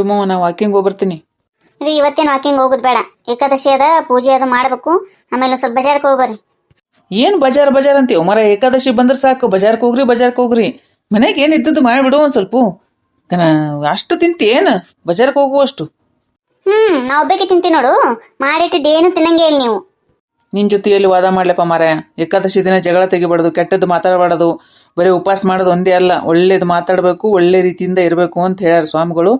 ಕುಟುಂಬ ನಾ ವಾಕಿಂಗ್ ಹೋಗ್ಬರ್ತೀನಿ. ರೀ ಇವತ್ತೇನು ವಾಕಿಂಗ್ ಹೋಗೋದು ಬೇಡ, ಏಕಾದಶಿ ಅದ, ಪೂಜೆ ಅದು ಮಾಡ್ಬೇಕು. ಆಮೇಲೆ ಸ್ವಲ್ಪ ಬಜಾರ್ಗೆ ಹೋಗ್ಬರ್ರಿ. ಏನು ಬಜಾರ್ ಅಂತೀವಿ ಮರ? ಏಕಾದಶಿ ಬಂದ್ರೆ ಸಾಕು ಬಜಾರ್ಗೆ ಹೋಗ್ರಿ. ಮನೆಗೆ ಏನು ಇದ್ದದ್ದು ಮಾಡಿಬಿಡು ಒಂದು ಸ್ವಲ್ಪ. ಅಷ್ಟು ತಿಂತಿ ಏನು ಬಜಾರ್ಗೆ ಹೋಗುವಷ್ಟು? ನಾ ಒಬ್ಬಕ್ಕೆ ತಿಂತೀನಿ ನೋಡು, ಮಾಡಿಟ್ಟಿದ್ದೇನು ತಿನ್ನಂಗೆ ಇಲ್ಲ ನೀವು. ನಿನ್ನ ಜೊತೆಯಲ್ಲಿ ವಾದ ಮಾಡ್ಲಪ್ಪ ಮಾರಾಯ. ಏಕಾದಶಿ ದಿನ ಜಗಳ ತೆಗಿಬಾರ್ದು, ಕೆಟ್ಟದ್ದು ಮಾತಾಡಬಾರ್ದು, ಬರೀ ಉಪವಾಸ ಮಾಡೋದು ಒಂದೇ ಅಲ್ಲ, ಒಳ್ಳೇದು ಮಾತಾಡಬೇಕು, ಒಳ್ಳೆ ರೀತಿಯಿಂದ ಇರಬೇಕು ಅಂತ ಹೇಳ್ಯಾರ ಸ್ವಾಮಿಗಳು.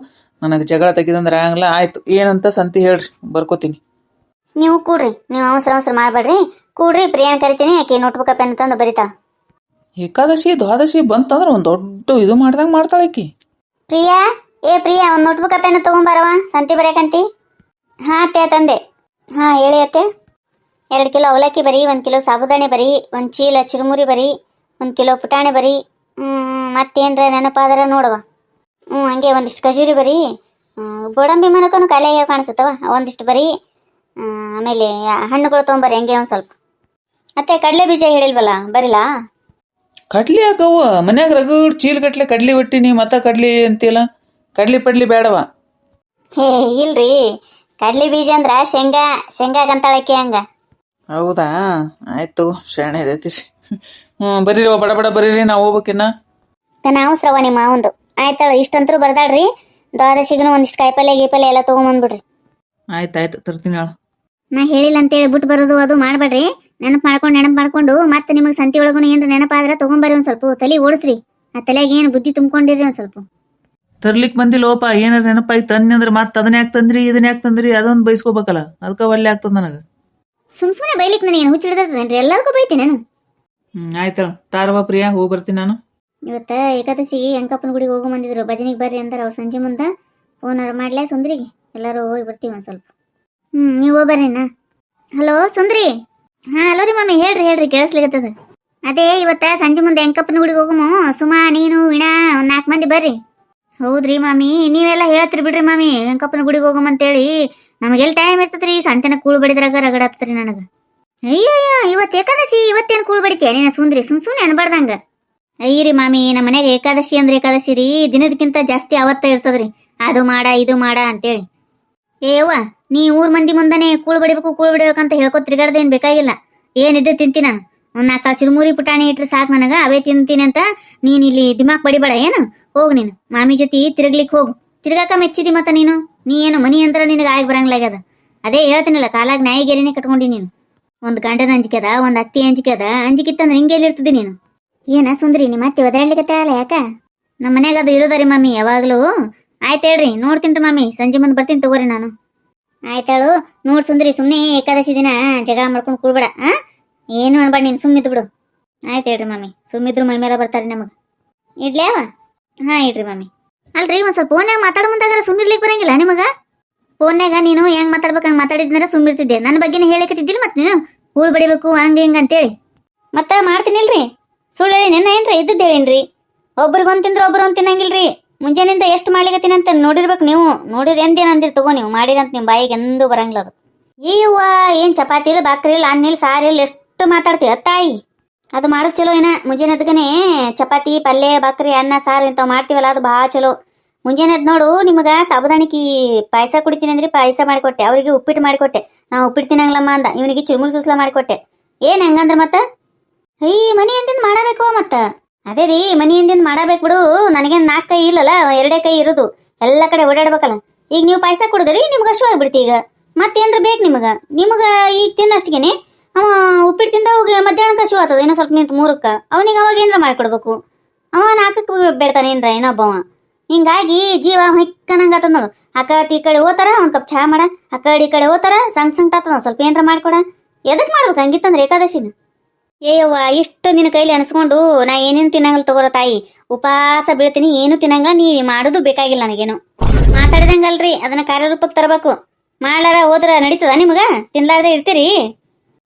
ನನಗೆ ಜಗಳ ತೆಗಿದಂದ್ರೆ ಆಗಲ್ಲ. ಆಯ್ತು, ಏನಂತ ಸಂತಿ ಹೇಳ್ರಿ, ಬರ್ಕೋತೀನಿ. ನೀವು ಕೂಡ್ರಿ, ನೀವು ಅವಸರ ಮಾಡಬೇಡ್ರಿ, ಕೂಡ್ರಿ. ಪ್ರಿಯಾನ್ ಕರಿತೀನಿ, ಆಕೆ ನೋಟ್ಬುಕ್ ಪೆನ್ ತಂದು ಬರೀತಾಳ. ಏಕಾದಶಿ ದ್ವಾದಶಿ ಬಂತಂದ್ರೆ ಒಂದು ದೊಡ್ಡ ಇದು ಮಾಡ್ದಂಗೆ ಮಾಡ್ತಾಳೆ ಆಕಿ. ಪ್ರಿಯಾ, ಪ್ರಿಯಾ, ಒಂದು ನೋಟ್ಬುಕ್ ಪೆನ್ ತೊಗೊಂಬಾರವ, ಸಂತಿ ಬರೆಯಕಂತಿ. ಹಾಂ ಅತ್ತೆ ತಂದೆ. ಹಾಂ ಹೇಳಿ ಅತ್ತೆ. 2 ಕಿಲೋ ಅವಲಕ್ಕಿ ಬರೀ, 1 ಕಿಲೋ ಸಾಬುದಾಣಿ ಬರೀ, 1 ಚೀಲ ಚಿರುಮುರಿ ಬರೀ, 1 ಕಿಲೋ ಪುಟಾಣಿ ಬರೀ. ಮತ್ತೇನ್ರ ನೆನಪಾದ್ರೆ ನೋಡುವ. ಹಂಗೆ ಒಂದಿಷ್ಟು ಖಜೂರಿ ಬರೀ. ಗೋಡಂಬಿ ಮನಕನು ಖಾಲಿಯಾಗಿ ಕಾಣಿಸುತ್ತವ, ಒಂದಿಷ್ಟು ಬರೀ. ಆಮೇಲೆ ಹಣ್ಣುಗಳು ತೊಗೊಂಬರ್ರಿ ಹಂಗೆ ಒಂದು ಸ್ವಲ್ಪ. ಮತ್ತೆ ಕಡಲೆ ಬೀಜ ಹೇಳಿಲ್ವಲ್ಲ, ಬರಿಲ್ಲ? ಕಡ್ಲಿ ಹಾಕವು ಮನ್ಯಾಗ ರಗಡ್ ಚೀಲಗಟ್ಲೆ ಕಡ್ಲಿ ಬಿಟ್ಟಿನಿ, ಮತ್ತೆ ಕಡ್ಲಿ ಅಂತಿಲ್ಲ. ಕಡ್ಲಿ ಪಡ್ಲಿ ಬೇಡವ? ಹೇ ಇಲ್ರಿ, ಕಡ್ಲಿ ಬೀಜ ಅಂದ್ರ ಶೇಂಗಾ ಕಂತಾಳಕ್ಕೆ ಹಂಗ. ಹೌದಾ, ಆಯ್ತು, ಶಾಣೆ ಇರೈತಿರಿ. ಬರೀರಿ ಬಡ ಬಡ ಬರೀರಿ, ನಾವು ಹೋಗ್ಬೇಕಿನ್ನ. ನಾವು ಸ್ರವ ನಿಮ್ಮ ಮಾವಂದು ಆಯ್ತಾಳ. ಇಷ್ಟಂತರೂ ಬರ್ದಾಳ್ರಿ. ದ್ವಾದಶಿಗೂ ಒಂದಿಷ್ಟು ಕಾಯಿಪಲ್ಲೆ ಗೀಪಲ್ಲೆ ಎಲ್ಲ ತೊಗೊಂಬಂದ್ಬಿಡ್ರಿ. ಆಯ್ತಾಯ್ತು, ತರ್ತೀನಿ ಹೇಳು. ನಾ ಹೇಳಿಲ್ಲ ಅಂತೇಳಿ ಬಿಟ್ಟು ಬರೋದು ಅದು ಮಾಡ್ಬೇಡ್ರಿ. ನೆನಪು ಮಾಡ್ಕೊಂಡು ಮತ್ತೆ ನಿಮಗೆ ಸಂತಿ ಒಳಗೂ ಏನ್ರ ನೆನಪಾದ್ರೆ ತೊಗೊಂಬರ್ರಿ. ಒಂದು ಸ್ವಲ್ಪ ತಲೆ ಓಡಿಸ್ರಿ. ಆ ತಲೆಗೆ ಏನು ಬುದ್ಧಿ ತುಂಬ್ಕೊಂಡಿರಿ ಒಂದು ಸ್ವಲ್ಪ. ತರ್ಲಿಕ್ಕೆ ಬಂದಿಲ್ಲೋಪ, ಏನಾರ ನೆನಪಾಯ್ತು ತಂದಿ ಅಂದ್ರೆ ಮತ್ತೆ ಅದನ್ನ ಯಾಕೆ ತಂದ್ರಿ ಇದನ್ನ ಯಾಕೆ ತಂದ್ರಿ ಅದೊಂದು ಬೈಸ್ಕೋಬೇಕಲ್ಲ, ಅದಕ್ಕೆ ಒಳ್ಳೆ ಆಗ್ತದ ನನಗೆ. ಸುಮ್ಮನೆ ಬೈಲಿಕ್ಕೆ ನನಗೇನು ಹುಚ್ಚಿಡ್ದೇನ್ರಿ? ಎಲ್ಲರಿಗೂ ಬೈತೀನಿ ನಾನು. ಆಯ್ತಳ, ತಾರವ ಪ್ರಿಯಾ, ಹೋಗಿ ಬರ್ತೀನಿ ನಾನು. ಇವತ್ತ ಏಕಾದಶಿಗೆ ಅಂಕಪ್ಪನ ಗುಡಿಗೆ ಹೋಗೋ ಬಂದಿದ್ರು, ಭಜನೆಗೆ ಬರ್ರಿ ಅಂತಾರೆ ಅವ್ರು. ಸಂಜೆ ಮುಂದೆ ಫೋನಾರು ಮಾಡ್ಲಾ ಸುಂದ್ರಿಗೆ, ಎಲ್ಲರೂ ಹೋಗಿ ಬರ್ತೀವಿ ಒಂದು ಸ್ವಲ್ಪ. ನೀವು ಹೋಗ್ಬರ್ರಿನಾ. ಹಲೋ ಸುಂದ್ರಿ. ಹಾಂ ಹಲೋ ರೀ ಮಮ್ಮಿ, ಹೇಳ್ರಿ ಕೇಳಿಸ್ಲಿಕ್ಕತ್ತದ. ಅದೇ ಇವತ್ತ ಸಂಜೆ ಮುಂದೆ ಅಂಕಪ್ಪನ ಗುಡಿಗೆ ಹೋಗಮು. ಸುಮಾ, ನೀನು, ವೀಣಾ, ಒಂದು 4 ಮಂದಿ ಬರ್ರಿ. ಹೌದ್ರಿ ಮಾಮಿ, ನೀವೆಲ್ಲ ಹೇಳ್ತೀರಿ ಬಿಡ್ರಿ ಮಾಮಿ, ವೆಂಕಪ್ಪನ ಗುಡಿಗೆ ಹೋಗಮಂತೇಳಿ. ನಮಗೆಲ್ಲಿ ಟೈಮ್ ಇರ್ತದ್ರಿ, ಸಂತೆನ ಕೂಳು ಬಡಿದ್ರಾಗ ರಗಡಾತ್ರಿ ನನಗೆ. ಅಯ್ಯಯ್ಯ, ಇವತ್ತು ಏಕಾದಶಿ, ಇವತ್ತೇನು ಕೂಳು ಬಡಿತೀಯ ನೀನು ಸುಂದ್ರಿ? ಸುಮ್ಮನೆ ಅನ್ಬಾರ್ದಂಗ. ಅಯ್ಯರಿ ಮಾಮಿ, ನಮ್ಮ ಮನೆಗೆ ಏಕಾದಶಿ ಅಂದ್ರೆ ಏಕಾದಶಿ ರೀ, ದಿನದಕ್ಕಿಂತ ಜಾಸ್ತಿ ಅವತ್ತ ಇರ್ತದ್ರಿ. ಅದು ಮಾಡ ಇದು ಮಾಡ ಅಂತೇಳಿ. ಏವ್ವ, ನೀ 3 ಮಂದಿ ಮುಂದಾನೆ ಕೂಳು ಬಡಿಬೇಕಂತ ಹೇಳ್ಕೊ ತಿರ್ಗಾಡ್ದೇನು ಬೇಕಾಗಿಲ್ಲ. ಏನಿದ್ದು ತಿಂತೀನಿ ನಾನು. ಒಂದು 4 ಚಿರುಮುರಿ ಪುಟಾಣಿ ಇಟ್ರೆ ಸಾಕು ನನಗೆ, ಅವೇ ತಿಂತೀನಿ ಅಂತ ನೀನು ಇಲ್ಲಿ ದಿಮಾಕ್ ಬಡಿಬೇಡ ಏನು. ಹೋಗು ನೀನು ಮಾಮಿ ಜೊತೆ ತಿರುಗ್ಲಿಕ್ಕೆ ಹೋಗು. ತಿರ್ಗಾಕ ಮೆಚ್ಚಿದಿ ಮತ್ತ ನೀನು ಏನು ಮನಿ ಅಂತ ನಿನಗೆ ಆಗಿ ಬರಂಗ್ಲಾಗ್ಯದ. ಅದೇ ಹೇಳ್ತೀನಲ್ಲ, ಕಾಲಾಗ ನಾಯಿಗೆರಿನೇ ಕಟ್ಕೊಂಡಿ ನೀನು. ಒಂದು ಗಂಡನ ಅಂಜಿಕೆ ಅದ, ಒಂದು ಅತ್ತಿ ಅಂಜಿಕೆ ಅದ. ಅಂಜಿಕಿತ್ತಂದ್ರೆ ಹಿಂಗೆಲ್ಲಿರ್ತದೆ ನೀನು? ಏನ ಸುಂದ್ರಿ, ನಿಮ್ಮ ಅತ್ತಿ ಒದಾಡ್ಲಿಕ್ಕತ್ತಲ್ಲ ಯಾಕ? ನಮ್ಮ ಮನ್ಯಾಗ ಅದು ಇರೋದರಿ ಮಮ್ಮಿ ಯಾವಾಗಲೂ. ಆಯ್ತು ಹೇಳ್ರಿ, ನೋಡ್ತೀನಿ ಮಮ್ಮಿ, ಸಂಜೆ ಮುಂದೆ ಬರ್ತೀನಿ ತಗೋರಿ ನಾನು. ಆಯ್ತಾಳು. ನೋಡ್ ಸುಂದ್ರಿ, ಸುಮ್ಮನೆ ಏಕಾದಶಿ ದಿನ ಜಗಳ ಮಾಡ್ಕೊಂಡು ಕೂಡ್ಬೇಡ. ಏನು ಅನ್ಬೇಡ ನೀನು, ಸುಮ್ಮಿದ್ದು ಬಿಡು. ಆಯ್ತು ಹೇಳ್ರಿ ಮಮ್ಮಿ, ಸುಮ್ಮಿದ್ರು ಮೈ ಮೇಲೆ ಬರ್ತಾರೆ ನಮಗೆ. ಇಡ್ಲ್ಯಾವ? ಹಾಂ ಇಡ್ರಿ ಮಮ್ಮಿ. ಅಲ್ರಿ, ಒಂದು ಸ್ವಲ್ಪ ಫೋನ್ಯಾಗ ಮಾತಾಡೋ ಮುಂದಾಗಾರ ಸುಮ್ಮಿರ್ಲಿಕ್ಕೆ ಬರಂಗಿಲ್ಲ ನಿಮಗೆ? ಫೋನ್ಯಾಗ ನೀನು ಹೆಂಗೆ ಮಾತಾಡ್ಬೇಕು ಹಂಗೆ ಮಾತಾಡಿದ್ರೆ ಸುಮ್ಮಿರ್ತಿದ್ದೆ. ನನ್ನ ಬಗ್ಗೆನೇ ಹೇಳಕತ್ತಿದ್ದಿಲ್ಲ ಮತ್ತೆ ನೀನು, ಹೂಳು ಬಡಿಬೇಕು ಹಂಗೆ ಹಿಂಗೆ ಅಂತೇಳಿ. ಮತ್ತೆ ಮಾಡ್ತೀನಿಲ್ರಿ, ಸುಳ್ಳು ಹೇಳಿ ನಿನ್ನ ಏನ್ರಿ ಇದ್ದದ್ದು ಹೇಳಿನ್ರಿ. ಒಬ್ರಿಗೊಂದು ತಿಂದ್ರೆ ಒಬ್ರು ಒಂದು ತಿನ್ನಂಗಿಲ್ರಿ. ಮುಂಜಾನಿಂದ ಎಷ್ಟು ಮಾಡ್ಲಿಕತ್ತೀನಿ ಅಂತ ನೋಡಿರ್ಬೇಕು ನೀವು. ನೋಡಿರಿ ಎಂದೇನು ಅಂದಿರಿ ತಗೋ ನೀವು, ಮಾಡಿರಂತ ನಿಮ್ಮ ಬಾಯಿಗೆ ಎಂದೂ ಬರಂಗಿಲ್ಲ ಅದು. ಏವ್ವ, ಏನು ಚಪಾತಿ ಇಲ್ಲ, ಬಾಕ್ರಿ ಇಲ್ಲ, ಅನ್ನ ಇಲ್ಲ, ಸಾರು ಇಲ್ಲ, ಎಷ್ಟು ಮಾತಾಡ್ತೀವಿ ತಾಯಿ. ಅದು ಮಾಡೋದು ಚಲೋ ಏನ. ಮುಂಜಾನೆ ಎದ್ಗನೆ ಚಪಾತಿ, ಪಲ್ಯ, ಬಾಕ್ರಿ, ಅನ್ನ, ಸಾರು ಇಂಥವು ಮಾಡ್ತೀವಲ್ಲ, ಅದು ಭಾಳ ಚಲೋ. ಮುಂಜಾನೆ ಎದ್ದು ನೋಡು, ನಿಮಗೆ ಸಾಬುದಾಣಿಕಿ ಪಾಯಸ ಕುಡಿತೀನಿ ಅಂದ್ರೆ ಪಾಯಸ ಮಾಡಿಕೊಟ್ಟೆ, ಅವರಿಗೆ ಉಪ್ಪಿಟ್ಟು ಮಾಡಿಕೊಟ್ಟೆ. ನಾವು ಉಪ್ಪಿಟ್ಟು ತಿನ್ನಂಗಿಲ್ಲಮ್ಮ ಅಂದ, ಇವನಿಗೆ ಚುರುಮುರು ಸುಸ್ಲ ಮಾಡಿಕೊಟ್ಟೆ. ಏನು ಹೆಂಗಂದ್ರೆ ಮತ್ತೆ ಮನಿ ಎಂದಿಂದ ಮಾಡಬೇಕು ಮತ್ತೆ. ಅದೇ ರೀ, ಮನಿ ಎಂದಿಂದ ಮಾಡಬೇಕು ಬಿಡು. ನನಗೇನು 4 ಕೈ ಇಲ್ಲಲ್ಲ, 2 ಕೈ ಇರೋದು. ಎಲ್ಲ ಕಡೆ ಓಡಾಡ್ಬೇಕಲ್ಲ. ಈಗ ನೀವು ಪಾಯಸ ಕುಡಿದ್ರಿ, ನಿಮ್ಗೆ ಅಷ್ಟು ಆಗ್ಬಿಡ್ತಿ. ಈಗ ಮತ್ತೇನ್ರ ಬೇಕು ನಿಮಗೆ ಈಗ ತಿನ್ನಷ್ಟಿಗೆನೆ. ಅವ ಉಪ್ಪಿಟ್ಟು ತಿಂದ ಹೋಗಿ ಮಧ್ಯಾಹ್ನಕ್ಕೆ ಹಶು ಆಗ್ತದ. ಇನ್ನೂ ಸ್ವಲ್ಪ ನಿಂತು 3ಕ್ಕೆ ಅವನಿಗೆ ಅವಾಗ ಏನಾರ ಮಾಡಿಕೊಡ್ಬೇಕು. ಅವ 4ಕ್ಕೆ ಬೇಡ್ತಾನೆ ಏನ್ರ ಏನೊಬ್ಬವ. ಹಿಂಗಾಗಿ ಜೀವ ಹೊಯ್ಕನಂಗತ್ತದ ನೋಡು. ಆ ಕಡೆ ಈ ಕಡೆ ಹೋತಾರ, ಒಂದು ಕಪ್ ಚಹಾ ಮಾಡ, ಆ ಕಡೆ ಈ ಕಡೆ ಹೋತಾರ, ಸಂಕಟ ಆಗ್ತದ. ಸ್ವಲ್ಪ ಏನಾರ ಮಾಡ್ಕೊಡ. ಎದಕ್ಕೆ ಮಾಡ್ಬೇಕು ಹಂಗಿತ್ತಂದ್ರೆ ಏಕಾದಶಿನ? ಏಯವ್ವ, ಇಷ್ಟು ನಿನ್ನ ಕೈಲಿ ಅನ್ಸ್ಕೊಂಡು ನಾ ಏನೇನು ತಿನ್ನಂಗಲ್ಲ ತಗೋರ ತಾಯಿ. ಉಪವಾಸ ಬೀಳ್ತೀನಿ, ಏನು ತಿನ್ನಂಗ. ನೀ ಮಾಡೋದು ಬೇಕಾಗಿಲ್ಲ ನನಗೇನು. ಮಾತಾಡಿದಂಗಲ್ರಿ, ಅದನ್ನ ಕಾರ್ಯರೂಪಕ್ಕೆ ತರಬೇಕು. ಮಾಡ್ಲಾರ ಹೋದ್ರ ನಡೀತದ ನಿಮ್ಗೆ? ತಿನ್ಲಾರ್ದೆ ಇರ್ತೀರಿ?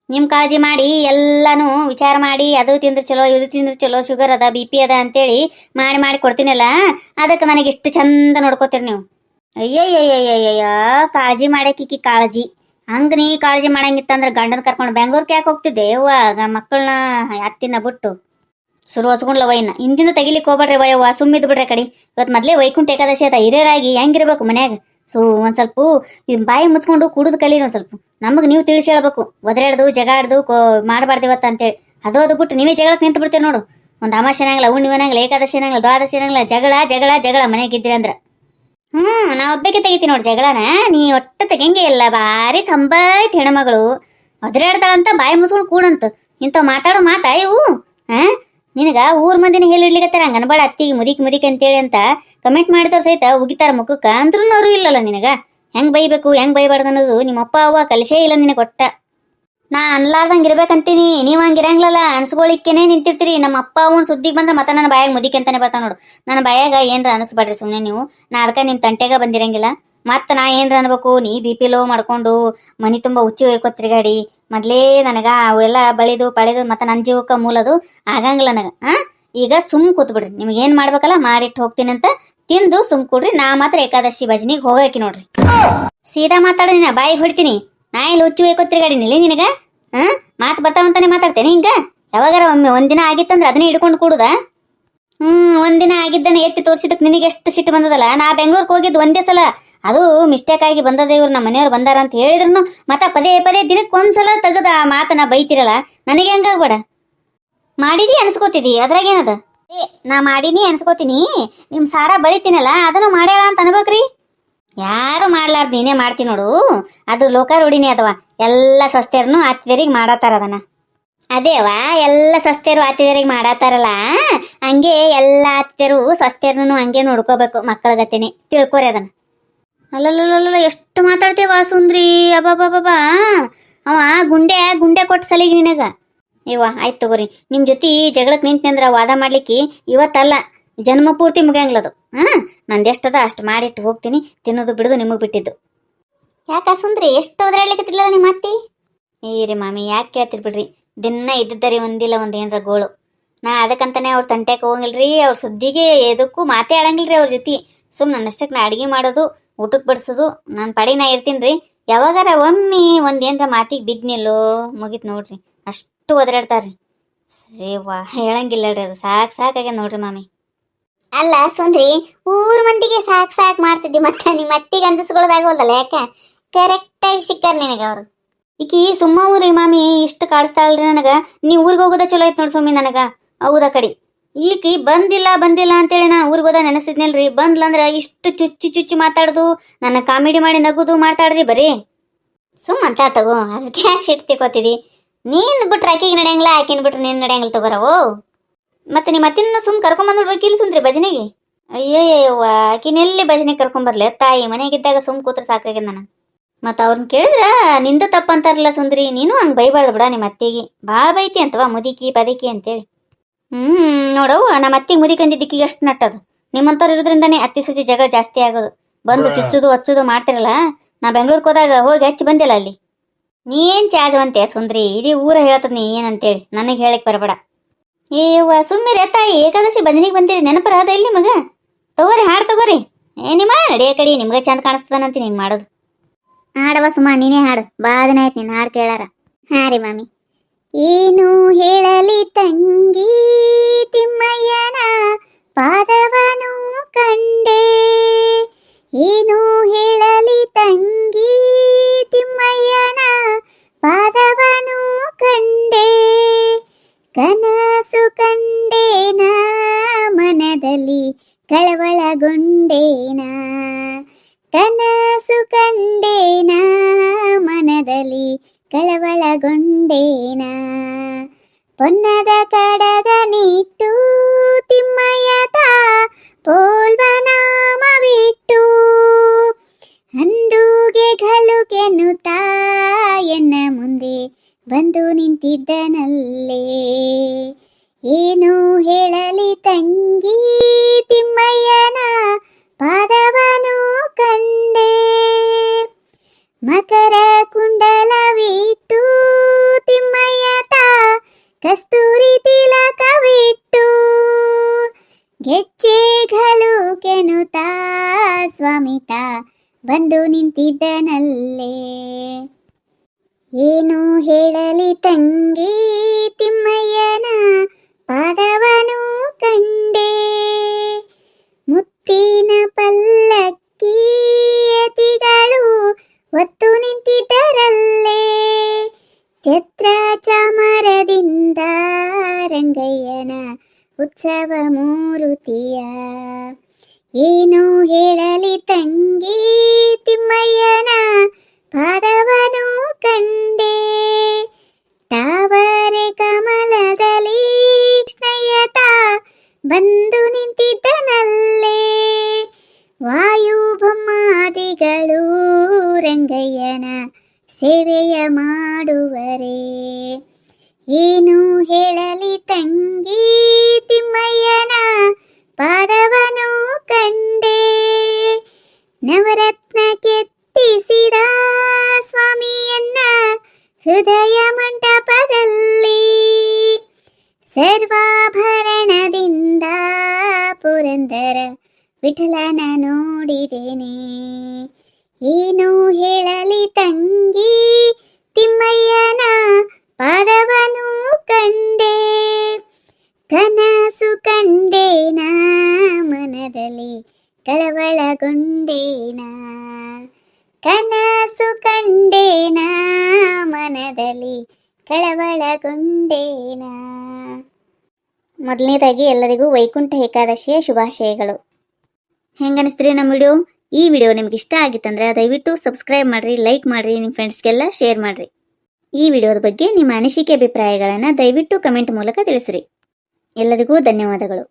ನಿಮ್ಮ ಕಾಳಜಿ ಮಾಡಿ ಎಲ್ಲಾನು ವಿಚಾರ ಮಾಡಿ, ಅದು ತಿಂದ್ರೆ ಚಲೋ, ಇದು ತಿಂದ್ರೆ ಚಲೋ, ಶುಗರ್ ಅದ, BP ಅದ ಅಂತೇಳಿ ಮಾಡಿ ಕೊಡ್ತೀನಲ್ಲ, ಅದಕ್ಕೆ ನನಗೆ ಇಷ್ಟು ಚಂದ ನೋಡ್ಕೋತೀರಿ ನೀವು. ಅಯ್ಯಯ್ಯಯ್ಯಯ್ಯಯ್ಯ, ಕಾಳಜಿ ಮಾಡಕ್ಕಿಕ್ಕಿ ಕಾಳಜಿ. ಹಂಗೆ ನೀ ಕಾಳಜಿ ಮಾಡಂಗಿತ್ತಂದ್ರೆ ಗಂಡನ ಕರ್ಕೊಂಡು ಬೆಂಗ್ಳೂರ್ಗೆ ಯಾಕೆ ಹೋಗ್ತಿದ್ದೆ? ಮಕ್ಕಳನ್ನ ಅತ್ತಿನ ಬಿಟ್ಟು. ಶುರು ಹಚ್ಕೊಂಡ್ಲವ ಇನ್ನ ಹಿಂದಿಂದ ತೆಗಿಲಿಕ್ಕೆ ಹೋಗ್ಬೇಡ್ರಿ ವಯವ್ವ ಸುಮ್ಮಿದ್ ಬಿಡ್ರಿ ಕಡೆ ಇವತ್ತು ಮೊದ್ಲೇ ವೈಕುಂಠ ಏಕಾದಶಿ ಅದ ಹಿರಿಯರಾಗಿ ಹೆಂಗಿರ್ಬೇಕು ಮನ್ಯಾಗ ಒಂದ್ ಸ್ವಲ್ಪ ಬಾಯಿ ಮುಚ್ಕೊಂಡು ಕುಡಿದು ಕಲೀರಿ ಒಂದ್ ಸ್ವಲ್ಪ ನಮಗೆ ನೀವು ತಿಳಿಸಿ ಹೇಳ್ಬೇಕು ಒದರಾಡ್ದು ಜಗಾಡ್ದು ಮಾಡಬಾರ್ದಿವತ್ತ ಅಂತೇಳಿ ಅದು ಬಿಟ್ಟು ನೀವೇ ಜಗಳಕ್ಕೆ ನಿಂತು ಬಿಡ್ತೀರಿ ನೋಡು ಒಂದು ಅಮಾಶೆನಾಗಲ್ಲ ಹುಣ್ಣಿಮೆನಾಗಲ್ಲ ಏಕಾದಶಿ ಅನ್ನಂಗಿಲ್ಲ ದ್ವಾದಶಿ ಅನ್ನಂಗಿಲ್ಲ ಜಗಳ ಜಗಳ ಜಗಳ ಮನೆಗಿದ್ದೀರಿ ಅಂದ್ರ ನಾ ಒಬ್ಬಕ್ಕೆ ತೆಗಿತೀನಿ ನೋಡಿ ಜಗಳನ ನೀ ಒಟ್ಟು ತೆಗಂಗೆ ಇಲ್ಲ ಭಾರಿ ಸಂಬಾಯ್ತು ಹೆಣ್ಮಗಳು ಒದರಾಡ್ತಾಳಂತ ಬಾಯಿ ಮುಸ್ಕೊಂಡು ಕೂಡಂತ ಇಂಥವ್ ಮಾತಾಡೋ ಮಾತಾ ಇವು ನಿನಗ ಊರ್ ಮಂದಿನ ಹೇಳಿಡ್ಲಿಕತ್ತಾರ ಹಂಗನ್ಬೇಡ ಅತ್ತಿಗೆ ಮುದಿಕ್ ಅಂತೇಳಿ ಅಂತ ಕಮೆಂಟ್ ಮಾಡಿದವ್ರು ಸಹಿತ ಉಗಿತಾರ ಮುಖಕ್ಕ ಅಂದ್ರೂ ಅವರು ಇಲ್ಲಲ್ಲ ನಿನಗ ಹೆಂಗ್ ಬೈಬೇಕು ಹೆಂಗ್ ಬೈಬಾರ್ದು ಅನ್ನೋದು ನಿಮ್ಮ ಅಪ್ಪ ಅವ್ವ ಕಲಿಸೇ ಇಲ್ಲ ನಿನಗೆ ಕೊಟ್ಟ ನಾ ಅನ್ಲಾರ್ದಂಗೆ ಇರ್ಬೇಕಂತೀನಿ ನೀವು ಹಂಗಿರಂಗಿಲ್ಲಲ್ಲ ಅನ್ಸ್ಕೊಳಿಕ್ಕೇನೆ ನಿಂತಿರ್ತೀರಿ ನಮ್ಮ ಅಪ್ಪ ಅವನ್ ಸುದ್ದಿಗೆ ಬಂದ್ರೆ ಮತ್ತೆ ನನ್ನ ಬಾಯಾಗ ಮುದಿಕ್ ಅಂತಾನೆ ಬರ್ತಾವ ನೋಡು ನನ್ನ ಬಾಯಾಗ ಏನ್ರ ಅನಿಸ್ಬೇಡ್ರಿ ಸುಮ್ಮನೆ ನೀವು ನಾ ಅದಕ್ಕೆ ನಿಮ್ಮ ತಂಟೆಗ ಬಂದಿರಂಗಿಲ್ಲ ಮತ್ತೆ ನಾ ಏನ್ರ ಅನ್ಬೇಕು ನೀ BP ಲೋ ಮಾಡ್ಕೊಂಡು ಮನಿ ತುಂಬ ಹುಚ್ಚಿ ಹೋಯ್ಕೋ ತಿರ್ಗಾಡಿ ಮೊದ್ಲೇ ನನಗ ಅವೆಲ್ಲ ಬಳಿದು ಪಳೆದು ಮತ್ತೆ ನನ್ನ ಜೀವಕ್ಕೆ ಮೂಲದು ಆಗಂಗಿಲ್ಲ ನನಗ ಈಗ ಸುಮ್ ಕೂತ್ಬಿಡ್ರಿ ನಿಮ್ಗೆ ಏನ್ ಮಾಡ್ಬೇಕಲ್ಲ ಮಾಡಿಟ್ಟು ಹೋಗ್ತೀನಿ ಅಂತ ತಿಂದು ಸುಮ್ ಕೂಡ್ರಿ ನಾ ಮಾತ್ರ ಏಕಾದಶಿ ಭಜನಿಗೆ ಹೋಗಕ್ಕೆ ನೋಡ್ರಿ ಸೀದಾ ಮಾತಾಡ್ರಿ ನಾ ಬಾಯಿಗೆ ಹೊಡ್ತೀನಿ ನಾ ಇಲ್ಲಿ ಹುಚ್ಚಿ ಹೋಯ್ಕೋ ತಿರ್ಗಾಡಿನಿಲ್ಲ ನಿನಗ ಮಾತು ಬರ್ತಾವಂತಾನೆ ಮಾತಾಡ್ತೇನೆ ಹಿಂಗ ಯಾವಾಗಾರ ಒಮ್ಮೆ ಒಂದಿನ ಆಗಿತ್ತಂದ್ರೆ ಅದನ್ನೇ ಹಿಡ್ಕೊಂಡು ಕೂಡುದ ಒಂದಿನ ಆಗಿದ್ದಾನೆ ಎತ್ತಿ ತೋರಿಸಿದಕ್ಕೆ ನಿನಗೆ ಎಷ್ಟು ಸಿಟ್ಟು ಬಂದದಲ್ಲ ನಾ ಬೆಂಗ್ಳೂರ್ಗೆ ಹೋಗಿದ್ದು ಒಂದೇ ಸಲ ಅದು ಮಿಸ್ಟೇಕ್ ಆಗಿ ಬಂದದ ಇವ್ರು ನಮ್ಮ ಮನೆಯವ್ರು ಬಂದಾರ ಅಂತ ಹೇಳಿದ್ರು ಮತ್ತೆ ಪದೇ ಪದೇ ದಿನಕ್ಕೆ ಒಂದ್ಸಲ ತೆಗೆದ ಆ ಮಾತನ್ನ ಬೈತಿರಲ್ಲ ನನಗೆ ಹಂಗಾಗ್ಬೇಡ ಮಾಡಿದಿ ಅನ್ಸ್ಕೋತಿದಿ ಅದ್ರಾಗೇನದ ನಾ ಮಾಡೀನಿ ಅನ್ಸ್ಕೋತೀನಿ ನಿಮ್ ಸಾಡ ಬಳಿತೀನಲ್ಲ ಅದನ್ನು ಮಾಡ್ಯಾಳ ಅಂತ ಅನ್ಬೇಕ್ರಿ ಯಾರು ಮಾಡ್ಲಾರ್ದು ನೀನೇ ಮಾಡ್ತೀನಿ ನೋಡು ಅದು ಲೋಕಾರೂಢಿನಿ ಅದವ ಎಲ್ಲ ಸ್ವಸ್ಥೆಯರ್ನು ಆತಿದೇರಿಗೆ ಮಾಡತ್ತಾರ ಅದನ್ನ ಅದೇವ ಎಲ್ಲ ಸ್ವಸ್ಥೆಯರು ಆತಿದೇರಿಗೆ ಮಾಡತ್ತಾರಲ್ಲ ಹಂಗೆ ಎಲ್ಲ ಆತಿಥ್ಯರು ಸ್ವಸ್ಥೆಯರ್ನು ಹಂಗೆ ನೋಡ್ಕೋಬೇಕು ಮಕ್ಕಳ ಗತಿನಿ ತಿಳ್ಕೊರಿ ಅದನ್ನ ಅಲ್ಲಲ್ಲ ಎಷ್ಟು ಮಾತಾಡ್ತೇವ ಸುಂದ್ರಿ ಅಬಾಬಾಬಾ ಅವ ಗುಂಡೆ ಕೊಟ್ಟು ಸಲಿಗೆ ನಿನಗ ಆಯ್ತು ತಗೋರಿ ನಿಮ್ಮ ಜೊತೆ ಜಗಳಕ್ಕೆ ನಿಂತಂದ್ರ ವಾದ ಮಾಡ್ಲಿಕ್ಕೆ ಇವತ್ತಲ್ಲ ಜನ್ಮ ಪೂರ್ತಿ ಮುಗಿಯಂಗ್ಲದು ನಂದೆಷ್ಟದ ಅಷ್ಟು ಮಾಡಿಟ್ಟು ಹೋಗ್ತೀನಿ ತಿನ್ನೋದು ಬಿಡೋದು ನಿಮಗೆ ಬಿಟ್ಟಿದ್ದು ಯಾಕ ಸುಂದ್ರಿ ಎಷ್ಟು ಓದ್ರಾಡ್ಲಿಕ್ಕತ್ತಿಲ್ಲ ನಿಮ್ಮ ಅತ್ತಿ ಏರಿ ಮಾಮಿ ಯಾಕೆ ಕೇಳ್ತಿರ್ ಬಿಡ್ರಿ ದಿನ ಇದ್ದಿದ್ದರಿ ಒಂದಿಲ್ಲ ಒಂದು ಏನರ ಗೋಳು ನಾ ಅದಕ್ಕಂತಾನೆ ಅವ್ರ ತಂಟೆಗೆ ಹೋಗಂಗಿಲ್ರಿ ಅವ್ರ ಸುದ್ದಿಗೆ ಎದಕ್ಕೂ ಮಾತೇ ಆಡಂಗಿಲ್ರಿ ಅವ್ರ ಜೊತೆ ನನ್ನಷ್ಟಕ್ಕೆ ನಾ ಅಡುಗೆ ಮಾಡೋದು ಊಟಕ್ಕೆ ಬಡಿಸೋದು ನಾನು ಪಾಡಿಗೆ ನಾ ಇರ್ತೀನಿ ರೀ ಯಾವಾಗಾರ ಒಮ್ಮೆ ಒಂದೇನರ ಮಾತಿಗೆ ಬಿದ್ನಿಲ್ಲೋ ಮುಗಿತು ನೋಡ್ರಿ ಅಷ್ಟು ಒದರಾಡ್ತಾರ್ರಿ ಸೇವಾ ಹೇಳಂಗಿಲ್ಲ ರೀ ಅದು ಸಾಕಾಗ್ಯದ ನೋಡ್ರಿ ಮಾಮಿ ಅಲ್ಲ ಸುಂದ್ರಿ ಊರ್ ಮಂದಿಗೆ ಸಾಕ್ ಮಾಡ್ತಿದ್ದಿ ಮತ್ತೆ ನಿಮ್ಮ ಅತ್ತಿಗೆ ಅಂದಿಸ್ಕೊಳ್ಳೋದಾಗವಲ್ದಲ್ಲ ಯಾಕೆ ಕರೆಕ್ಟಾಗಿ ಸಿಕ್ಕಾರ ನಿನಗೆ ಅವರು ಈಕಿ ಸುಮ್ಮ ಊರಿ ಮಾಮಿ ಇಷ್ಟು ಕಾಡಿಸ್ತಾಳ್ರಿ ನನಗ ನೀ ಊರಿಗೆ ಹೋಗೋದ ಚಲೋ ಐತ್ ನೋಡಿ ಸ್ವಾಮಿ ನನಗ ಹೌದಾ ಕಡಿ ಈಕಿ ಬಂದಿಲ್ಲ ಅಂತೇಳಿ ನಾನು ಊರಿಗೆ ಹೋದ ನೆನೆಸಿದ್ನಲ್ರಿ ಬಂದ್ಲಂದ್ರ ಇಷ್ಟು ಚುಚ್ಚಿ ಮಾತಾಡೋದು ನನ್ನ ಕಾಮಿಡಿ ಮಾಡಿ ನಗುದು ಮಾಡ್ತಾಳ್ರಿ ಬರೀ ಸುಮ್ಮಂತ ತಗೋ ಅದಕ್ಕೆ ಯಾಕೆ ಸಿಟ್ಟು ತಿಕ್ಕೋತಿದಿ ನೀನ್ ಬಿಟ್ರೆ ಆಕಿಗೆ ನಡೆಯಂಗಿಲ್ಲ ಆಕಿನ ಬಿಟ್ರೆ ನೀನ್ ನಡೆಯಂಗಿಲ್ಲ ತಗೋರವು ಮತ್ತೆ ನಿಮ್ಮ ಅತ್ತಿನ ಸುಮ್ ಕರ್ಕೊಂಬಂದ್ಬಿಡ್ಬೇಕಿಲ್ಲ ಸುಂದ್ರಿ ಭಜನೆಗೆ ಅಯ್ಯಯ್ಯವ್ವ ಆಕಿನೆಲ್ಲಿ ಭಜನೆಗೆ ಕರ್ಕೊಂಬರ್ಲೆ ತಾಯಿ ಮನೆಗಿದ್ದಾಗ ಸುಮ್ ಕೂತ್ರೆ ಸಾಕಾಗ್ಯದ ನನಗೆ ಮತ್ತು ಅವ್ರನ್ನ ಕೇಳಿದ್ರ ನಿಂದು ತಪ್ಪಂತಾರಲ್ಲ ಸುಂದ್ರಿ ನೀನು ಹಂಗೆ ಬೈಬಾರ್ದು ಬಿಡ ನಿಮ್ಮ ಅತ್ತಿಗೆ ಭಾಳ ಬೈತಿ ಅಂತವ ಮುದಿಕಿ ಪದಿಕಿ ಅಂತೇಳಿ ನೋಡವು ನಮ್ಮ ಅತ್ತಿಗೆ ಮುದಿಕಂದಿದ್ದಕ್ಕೆ ಎಷ್ಟು ನಟ್ಟದು ನಿಮ್ಮಂಥವ್ರು ಇರೋದ್ರಿಂದಾನೇ ಅತ್ತಿ ಸೊಸಿ ಜಗಳ ಜಾಸ್ತಿ ಆಗೋದು ಬಂದು ಚುಚ್ಚುದು ಹಚ್ಚುದು ಮಾಡ್ತಿರಲ್ಲ ನಾ ಬೆಂಗ್ಳೂರ್ಗೆ ಹೋದಾಗ ಹೋಗಿ ಹಚ್ಚಿ ಬಂದಿಲ್ಲ ಅಲ್ಲಿ ನೀನ್ ಚಾಜವಂತೆ ಸುಂದ್ರಿ ಇಡೀ ಊರ ಹೇಳ್ತದ ನೀ ಏನಂತೇಳಿ ನನಗೆ ಹೇಳಕ್ ಬರಬೇಡ ಸುಮ್ಮಿರಿ ತಾಯಿ ಏಕಾದಶಿ ಭಜನೆಗೆ ಬಂದಿರಿ ನೆನಪರ ಅದ ಇಲ್ಲಿ ಮಗ ತಗೋರಿ ಹಾಡು ತಗೋರಿ ನಿಮ್ಮ ನಡೆಯ ಕಡಿ ನಿಮ್ಗೆ ಚಂದ ಕಾಣಿಸ್ತದಂತ ಹಿಂಗೆ ಮಾಡೋದು ಹಾಡವ ಸುಮ್ಮ ನೀನೇ ಹಾಡು ಬಾ ದಿನ ಆಯ್ತು ನಿನ್ನ ಹಾಡು ಕೇಳಾರ ಹಾ ರೀ ಮಾಮಿ ಏನು ಹೇಳಲಿ ತಂಗಿ ತಿಮ್ಮಯ್ಯನ ಪಾದವನು ಕಂಡೆ ಏನು ಹೇಳಲಿ ತಂಗಿ ತಿಮ್ಮಯ್ಯನ ಪಾದವನು ಕಂಡೆ ಕನಸು ಕಂಡೇನ ಮನದಲ್ಲಿ ಕಳವಳಗೊಂಡೇನ ಕನಸು ಕಂಡೇನ ಮನದಲ್ಲಿ ಕಳವಳಗೊಂಡೇನ ಪೊನ್ನದ ಕಡಗ ನೀಟ್ಟು ತಿಮ್ಮಯ್ಯತ ಪೋಲ್ವನಾಮವಿಟ್ಟು ಅಂದುಗೆ ಘಲುಗೆನ್ನುತ್ತಾ ಎನ್ನ ಮುಂದೆ ಬಂದು ನಿಂತಿದ್ದನಲ್ಲೇ ಏನು ಹೇಳಲಿ ತಂಗಿ ತಿಮ್ಮಯ್ಯನ ಪಾದವನು ಕಂಡೆ ಮಕರ ಕುಂಡಲವಿಟ್ಟು ತಿಮ್ಮಯ್ಯತ ಕಸ್ತೂರಿ ತಿಲಕವಿಟ್ಟು ಗೆಜ್ಜೆಗಳು ಕೆನುತ್ತಾ ಸ್ವಾಮಿತ ಬಂದು ನಿಂತಿದ್ದನಲ್ಲೇ ಏನು ಹೇಳಲಿ ತಂಗಿ ತಿಮ್ಮಯ್ಯನ ಪಾದವನು ಮರದಿಂದ ರಂಗಯ್ಯನ ಉತ್ಸವ ಮೂರುತಿಯ ಏನು ಹೇಳಲಿ ತಂಗಿ ತಿಮ್ಮಯ್ಯನ ಪಾದವನು ಕಂಡೆ ತಾವರೆ ಕಮಲದಲ್ಲಿ ಕೃಷ್ಣಯ್ಯತ ಬಂದು ನಿಂತಿದ್ದನಲ್ಲೇ ವಾಯು ಬೊಮ್ಮಾದಿಗಳು ರಂಗಯ್ಯನ ಸೇವೆಯ ಮಾಡುವರೆ ಏನು ಹೇಳಲಿ ತಂಗಿ ತಿಮ್ಮಯ್ಯನ ಪಾದವನು ಕಂಡೆ ನವರತ್ನ ಕೆತ್ತಿಸಿದ ಸ್ವಾಮಿಯನ್ನ ಹೃದಯ ಮಂಟಪದಲ್ಲಿ ಸರ್ವಾಭರಣದಿಂದ ಪುರಂದರ ವಿಠಲನ ನೋಡಿದೇನೆ ಏನು ಹೇಳಲಿ ತಂಗಿ ತಿಮ್ಮಯ್ಯನ ಪಾದವನು ಕಂಡೆ ಕನಸು ಕಂಡೇನ ಮನದಲ್ಲಿ ಕಳವಳಗೊಂಡೇನ ಕನಸು ಕಂಡೇನ ಮನದಲ್ಲಿ ಕಳವಳಗೊಂಡೇನ. ಮೊದಲನೇದಾಗಿ ಎಲ್ಲರಿಗೂ ವೈಕುಂಠ ಏಕಾದಶಿಯ ಶುಭಾಶಯಗಳು. ಹೆಂಗನಿಸ್ತ್ರಿ ನಮ್ಮ ವಿಡಿಯೋ? ಈ ವಿಡಿಯೋ ನಿಮ್ಗೆ ಇಷ್ಟ ಆಗಿತ್ತಂದ್ರೆ ದಯವಿಟ್ಟು ಸಬ್ಸ್ಕ್ರೈಬ್ ಮಾಡ್ರಿ, ಲೈಕ್ ಮಾಡ್ರಿ, ನಿಮ್ಮ ಫ್ರೆಂಡ್ಸ್ಗೆಲ್ಲ ಶೇರ್ ಮಾಡ್ರಿ. ಈ ವಿಡಿಯೋದ ಬಗ್ಗೆ ನಿಮ್ಮ ಅನಿಸಿಕೆ ಅಭಿಪ್ರಾಯಗಳನ್ನು ದಯವಿಟ್ಟು ಕಮೆಂಟ್ ಮೂಲಕ ತಿಳಿಸ್ರಿ. ಎಲ್ಲರಿಗೂ ಧನ್ಯವಾದಗಳು.